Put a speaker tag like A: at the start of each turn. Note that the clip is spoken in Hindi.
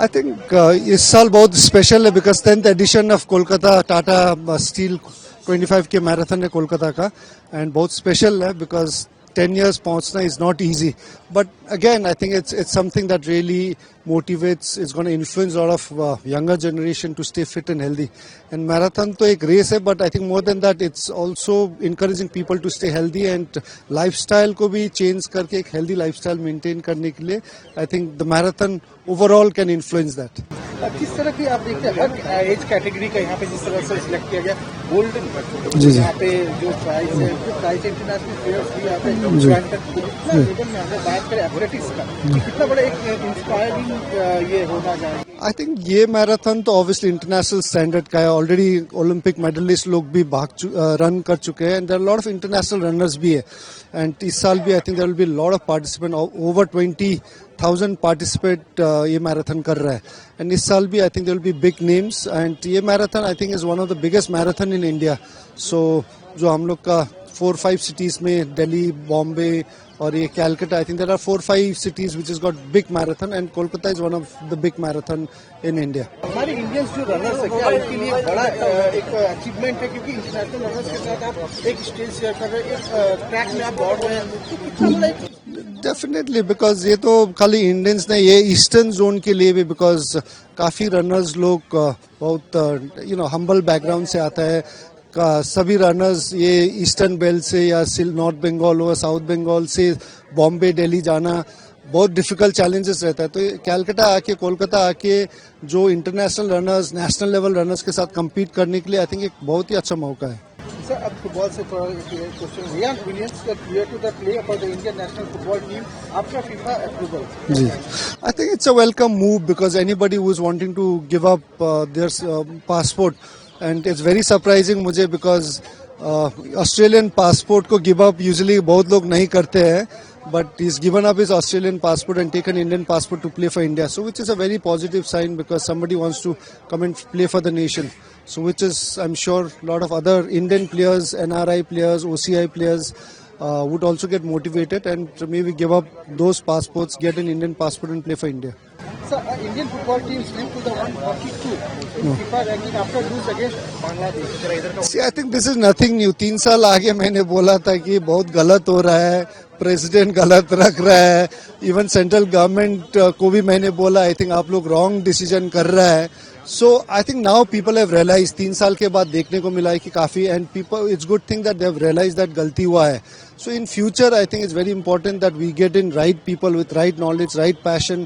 A: आई थिंक इस साल बहुत स्पेशल है because 10th edition of Kolkata Tata steel 25 के मैराथन है कोलकाता का एंड बहुत स्पेशल है बिकॉज 10 years पहुंचना is not easy. But again, I think it's something that really motivates, it's going to influence a lot of younger generation to stay fit and healthy. And marathon तो एक race है, but I think more than that, it's also encouraging people to stay healthy and lifestyle को भी change करके एक healthy lifestyle maintain करने के लिए, I think the marathon overall can influence that.
B: किस तरह की आप देखते हैं हर एज कैटेगरी का यहाँ पे जिस तरह से सिलेक्ट किया गया गोल्डन
A: जी, जी।
B: यहाँ पे जो प्राइस है प्राइस इंटरनेशनल प्लेयर्स भी यहाँ पे ज्वाइन करते हैं कितना लेवल में अगर बात करें एथलेटिक्स का कितना बड़ा एक इंस्पायरिंग ये होना चाहिए।
A: आई थिंक ये मैराथन तो ऑब्वियसली इंटरनेशनल स्टैंडर्ड का है ऑलरेडी ओलंपिक मेडलिस्ट लोग भी रन कर चुके हैं and there are lot of international runners भी है एंड इस साल भी I think there will be lot of participant over 20,000 participate ये मैराथन कर रहा है एंड इस साल भी I think there will be big names and ये marathon I think is one of the biggest marathon in India so जो हम लोग का 4-5 सिटीज में दिल्ली बॉम्बे और ये Calcutta I think there are 4-5 cities which has got big marathon and Kolkata is one of the big marathon in India.
B: हमारे इंडियंस जो रनर्स है क्या उनके लिए बड़ा एक अचीवमेंट है क्योंकि इंटरनेशनल रनर्स के साथ आप एक स्टेज शेयर कर रहे हैं एक ट्रैक में आप दौड़ रहे हैं तो कितना बड़ा
A: डेफिनेटली बिकॉज ये तो खाली इंडियंस ने ये ईस्टर्न जोन के लिए भी बिकॉज काफी रनर्स लोग बहुत हम्बल बैकग्राउंड से आता है का सभी रनर्स ये ईस्टर्न बेल्ट से या नॉर्थ बंगाल हो साउथ बंगाल से बॉम्बे दिल्ली जाना बहुत डिफिकल्ट चैलेंजेस रहता है तो कैलकाटा आके कोलकाता आके जो international runners national level runners के साथ compete करने के लिए आई थिंक एक बहुत ही अच्छा मौका है।
B: सर अब फुटबॉल से थोड़ा क्वेश्चन रियान विलियम्स का clear to the play for the Indian national football team आपका FIFA approval ji
A: I think it's a welcome move because anybody who is wanting to give up their passport and it's very surprising मुझे बिकॉज ऑस्ट्रेलियन पासपोर्ट को गिव अप यूजुअली बहुत लोग नहीं करते हैं but he's given up his Australian passport and taken Indian passport to play for India. So which is a very positive sign because somebody wants to come and play for the nation. So which is, I'm sure, a lot of other Indian players, NRI players, OCI players would also get motivated and maybe give up those passports, get an Indian passport and play for India.
B: So Indian football team slipped to the 142 in FIFA ranking after lose against Bangladesh.
A: See, I think this is nothing new. 3 साल आगे मैंने बोला था कि बहुत गलत हो रहा है प्रेसिडेंट गलत रख रहा है इवन सेंट्रल गवर्नमेंट को भी मैंने बोला आई थिंक आप लोग रॉन्ग डिसीजन कर रहा है so I think now people have realise 3 साल के बाद देखने को मिला है कि काफी and people it's good thing that they have realise that गलती हुआ है so in future I think it's very important that we get in right people with right knowledge right passion